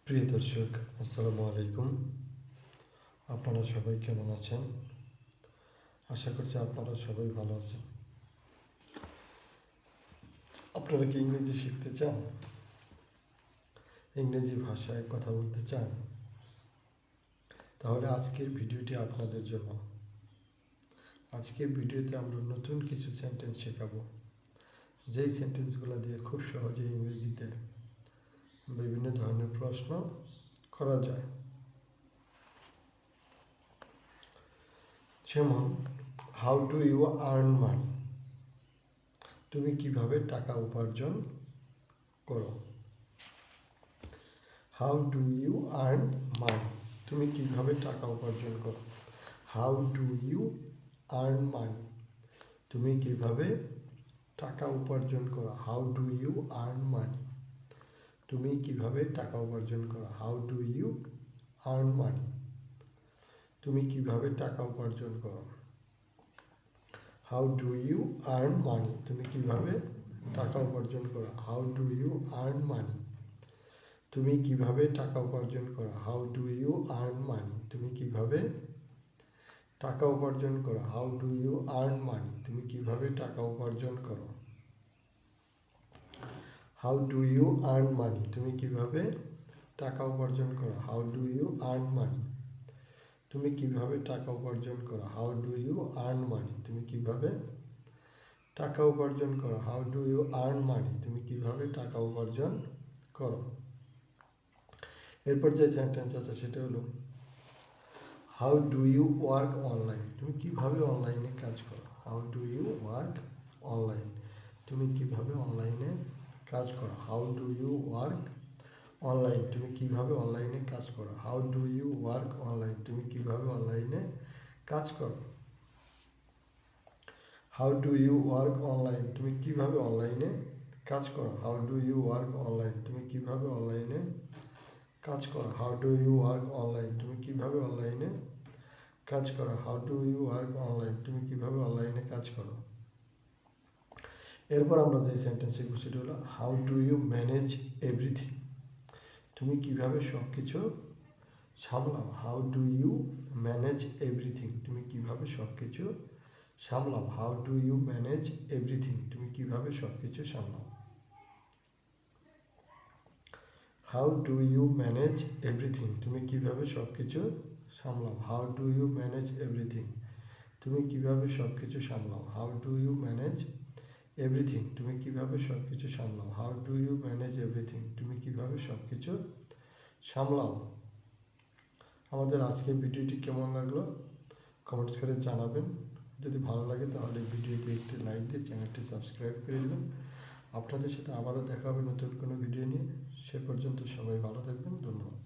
প্রিয় দর্শক, আসসালামু আলাইকুম। আপনারা সবাই কেমন আছেন? আশা করছি আপনারা সবাই ভালো আছেন। আপনারা কি ইংরেজি শিখতে চান? ইংরেজি ভাষায় কথা বলতে চান? তাহলে আজকের ভিডিওটি আপনাদের জন্য। আজকের ভিডিওতে আমরা নতুন কিছু সেন্টেন্স শেখাবো, যেই সেন্টেন্সগুলো দিয়ে খুব সহজে ইংরেজিতে বিভিন্ন ধরনের প্রশ্ন করা যায়। যেমন, how do you earn money? তুমি কিভাবে টাকা উপার্জন করো? How do you earn money? তুমি কিভাবে টাকা উপার্জন করো? How do you earn money? তুমি কিভাবে টাকা উপার্জন করো? How do you earn money? তুমি কিভাবে টাকা উপার্জন করো? How do you earn money? তুমি কিভাবে টাকা উপার্জন করো? How do you earn money? তুমি কিভাবে টাকা উপার্জন করো? How do you earn money? তুমি কিভাবে টাকা উপার্জন করো? How do you earn money? তুমি কিভাবে টাকা উপার্জন করো? How do you earn money? তুমি কিভাবে টাকা উপার্জন করো? How do you earn money? তুমি কিভাবে টাকা উপার্জন করো? How do you earn money? তুমি কিভাবে টাকা উপার্জন করো? How do you earn money? তুমি কিভাবে টাকা উপার্জন করো? How do you earn money? তুমি কিভাবে টাকা উপার্জন করো? এরপর যে সেন্টেন্স আছে সেটা হলো, how do you work online? তুমি কিভাবে অনলাইনে কাজ করো? How do you work online? তুমি কিভাবে অনলাইনে কাজ করো? How do you work online? তুমি কিভাবে অনলাইনে কাজ করো? How do you work online? তুমি কিভাবে অনলাইনে কাজ করো? How do you work online? তুমি কিভাবে অনলাইনে কাজ করো? How do you work online? তুমি কিভাবে অনলাইনে কাজ করো? How do you work online? তুমি কিভাবে অনলাইনে কাজ করো? How do you work online? তুমি কিভাবে অনলাইনে কাজ করো? এরপর আমরা যে সেন্টেন্স শিখব সেটা হলো, how do you manage everything? তুমি কিভাবে সব কিছু সামলাও? How do you manage everything? তুমি কিভাবে সব কিছু সামলাও? How do you manage everything? তুমি কিভাবে সব কিছু সামলাও? How do you manage everything? তুমি কিভাবে সব কিছু সামলাও? How do you manage everything? তুমি কিভাবে সব কিছু সামলাও? How do you manage everything? তুমি কিভাবে সব কিছু সামলাও? How do you manage everything? তুমি কিভাবে সব কিছু সামলাও? আমাদের আজকের ভিডিওটি কেমন লাগলো কমেন্টস করে জানাবেন। যদি ভালো লাগে তাহলে ভিডিওতে একটি লাইক দিয়ে চ্যানেলটি সাবস্ক্রাইব করে দেবেন। আপনাদের সাথে আবারও দেখা হবে নতুন কোনো ভিডিও নিয়ে। সে পর্যন্ত সবাই ভালো থাকবেন। ধন্যবাদ।